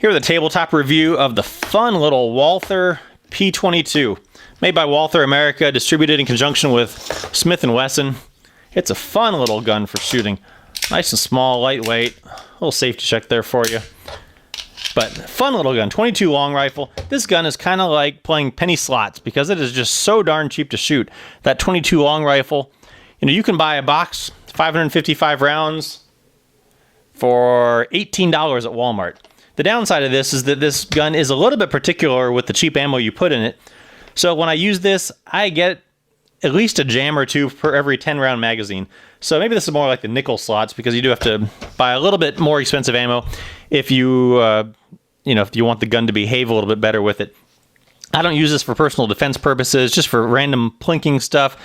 Here with a tabletop review of the fun little Walther P-22. Made by Walther America, distributed in conjunction with Smith & Wesson. It's a fun little gun for shooting. Nice and small, lightweight. A little safety check there for you. But fun little gun, 22 long rifle. This gun is kind of like playing penny slots because it is just so darn cheap to shoot. That 22 long rifle, you can buy a box, 555 rounds for $18 at Walmart. The downside of this is that this gun is a little bit particular with the cheap ammo you put in it. So when I use this, I get at least a jam or two per every 10 round magazine. So maybe this is more like the nickel slots because you do have to buy a little bit more expensive ammo if you, if you want the gun to behave a little bit better with it. I don't use this for personal defense purposes, just for random plinking stuff.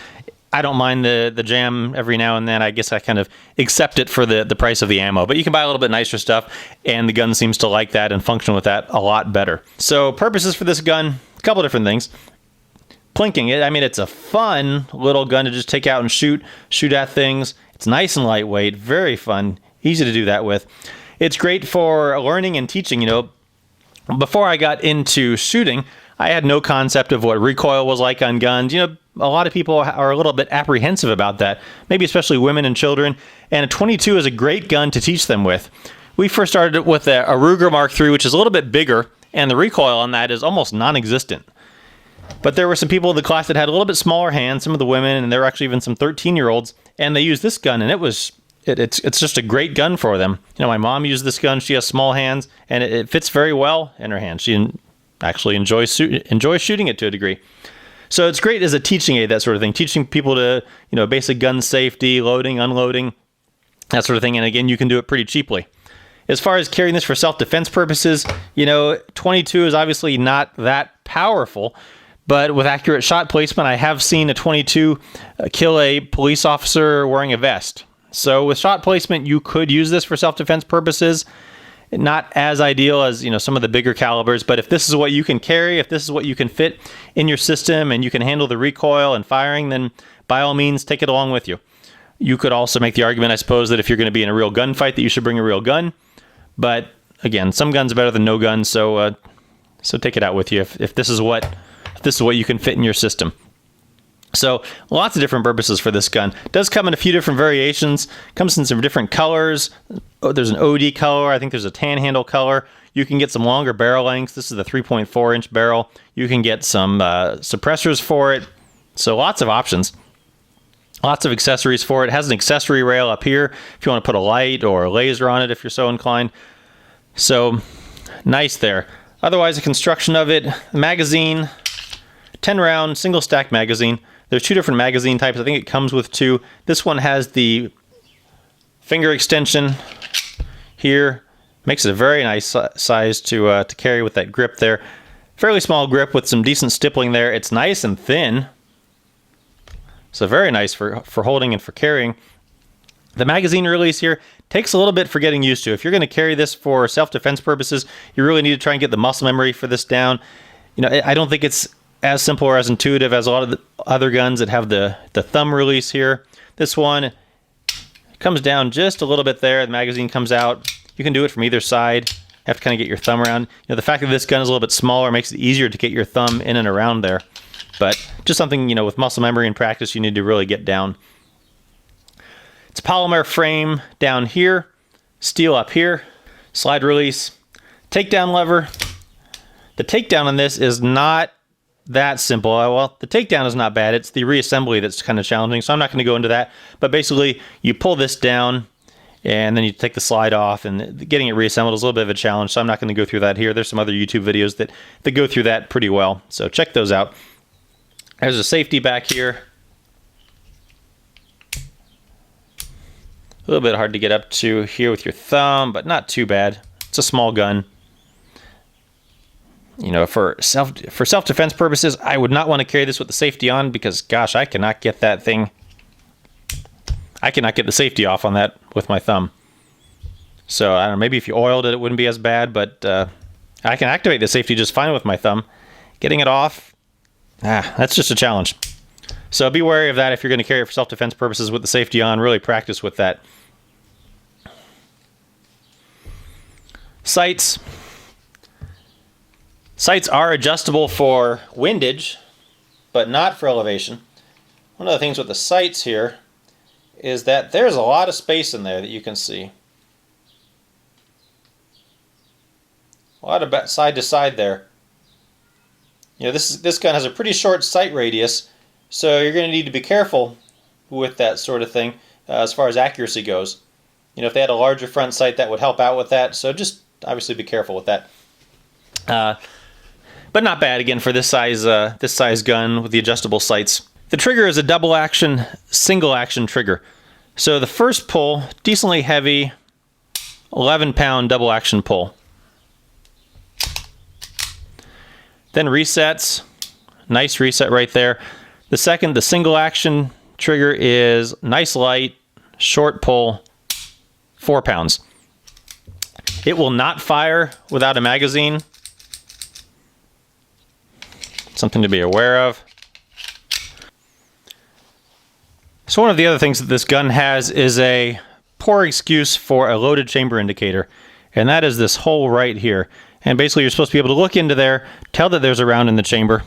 I don't mind the jam every now and then. I guess I kind of accept it for the price of the ammo. But you can buy a little bit nicer stuff, and the gun seems to like that and function with that a lot better. So purposes for this gun, a couple different things. Plinking it, it's a fun little gun to just take out and shoot at things. It's nice and lightweight, very fun, easy to do that with. It's great for learning and teaching. Before I got into shooting, I had no concept of what recoil was like on guns. A lot of people are a little bit apprehensive about that, maybe especially women and children, and a 22 is a great gun to teach them with. We first started with a Ruger Mark III, which is a little bit bigger, and the recoil on that is almost non-existent. But there were some people in the class that had a little bit smaller hands, some of the women, and there were actually even some 13-year-olds, and they used this gun, and it's just a great gun for them. My mom used this gun. She has small hands, and it fits very well in her hand. She actually enjoys shooting it to a degree. So it's great as a teaching aid, that sort of thing, teaching people to, basic gun safety, loading, unloading, that sort of thing. And again, you can do it pretty cheaply. As far as carrying this for self-defense purposes, 22 is obviously not that powerful, but with accurate shot placement, I have seen a 22 kill a police officer wearing a vest. So with shot placement, you could use this for self-defense purposes. Not as ideal as, some of the bigger calibers, but if this is what you can carry, if this is what you can fit in your system and you can handle the recoil and firing, then by all means, take it along with you. You could also make the argument, I suppose, that if you're going to be in a real gunfight, that you should bring a real gun. But again, some guns are better than no guns, so take it out with you if this is what you can fit in your system. So lots of different purposes for this gun. Does come in a few different variations. Comes in some different colors. Oh, there's an OD color. I think there's a tan handle color. You can get some longer barrel lengths. This is the 3.4 inch barrel. You can get some suppressors for it. So lots of options. Lots of accessories for it. It has an accessory rail up here if you want to put a light or a laser on it if you're so inclined. So nice there. Otherwise, the construction of it, magazine, 10 round single stack magazine. There's two different magazine types. I think it comes with two. This one has the finger extension here. Makes it a very nice size to carry with that grip there. Fairly small grip with some decent stippling there. It's nice and thin. So very nice for holding and for carrying. The magazine release here takes a little bit for getting used to. If you're going to carry this for self-defense purposes, you really need to try and get the muscle memory for this down. I don't think it's as simple or as intuitive as a lot of the other guns that have the thumb release here. This one comes down just a little bit there. The magazine comes out. You can do it from either side. You have to kind of get your thumb around. The fact that this gun is a little bit smaller makes it easier to get your thumb in and around there. But just something, with muscle memory and practice, you need to really get down. It's a polymer frame down here, steel up here, slide release, takedown lever. The takedown on this is not that simple. Well, the takedown is not bad. It's the reassembly that's kind of challenging, so I'm not going to go into that. But basically, you pull this down, and then you take the slide off, and getting it reassembled is a little bit of a challenge, so I'm not going to go through that here. There's some other YouTube videos that go through that pretty well, so check those out. There's a safety back here. A little bit hard to get up to here with your thumb, but not too bad. It's a small gun. For self-defense purposes, I would not want to carry this with the safety on because, gosh, I cannot get that thing. I cannot get the safety off on that with my thumb. So, I don't know, maybe if you oiled it, it wouldn't be as bad, but I can activate the safety just fine with my thumb. Getting it off, that's just a challenge. So be wary of that if you're going to carry it for self-defense purposes with the safety on. Really practice with that. Sights. Sights are adjustable for windage, but not for elevation. One of the things with the sights here is that there's a lot of space in there that you can see. A lot of side to side there. You know, this gun has a pretty short sight radius, so you're going to need to be careful with that sort of thing as far as accuracy goes. You know, if they had a larger front sight, that would help out with that. So just obviously be careful with that. But not bad again for this size gun with the adjustable sights. The trigger is a double action, single action trigger. So the first pull, decently heavy, 11-pound double action pull. Then resets, nice reset right there. The second, the single action trigger is nice light, short pull, 4 pounds. It will not fire without a magazine. Something to be aware of. So one of the other things that this gun has is a poor excuse for a loaded chamber indicator, and that is this hole right here. And basically you're supposed to be able to look into there, tell that there's a round in the chamber,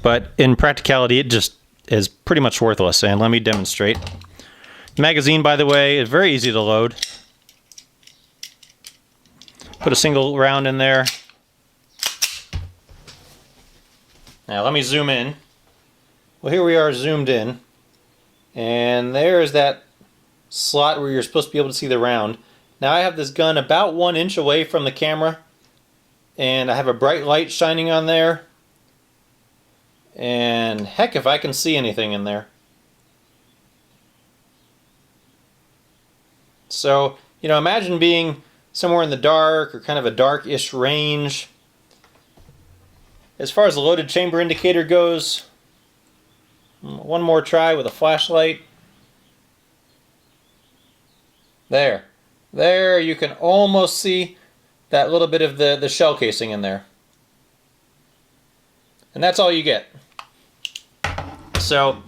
but in practicality it just is pretty much worthless. And let me demonstrate. The magazine, by the way, is very easy to load. Put a single round in there. Now let me zoom in. Well, here we are zoomed in, and there's that slot where you're supposed to be able to see the round. Now I have this gun about 1 inch away from the camera, and I have a bright light shining on there, and heck if I can see anything in there. So, you know, imagine being somewhere in the dark or kind of a dark-ish range. As far as the loaded chamber indicator goes, one more try with a flashlight. There you can almost see that little bit of the shell casing in there. And that's all you get. So,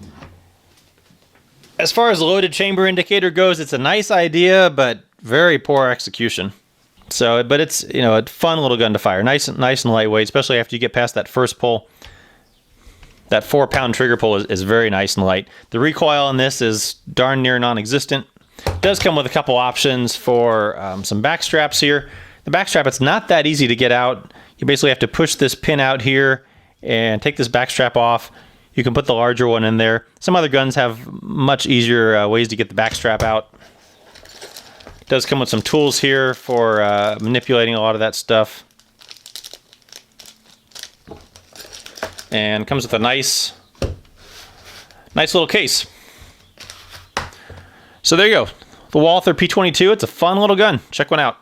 as far as the loaded chamber indicator goes, it's a nice idea, but very poor execution. So, but it's, you know, a fun little gun to fire. Nice and lightweight, especially after you get past that first pull. That 4-pound trigger pull is very nice and light. The recoil on this is darn near non-existent. It does come with a couple options for some back straps here. The back strap, it's not that easy to get out. You basically have to push this pin out here and take this back strap off. You can put the larger one in there. Some other guns have much easier ways to get the back strap out. It does come with some tools here for manipulating a lot of that stuff. And comes with a nice little case. So there you go. The Walther P-22, it's a fun little gun. Check one out.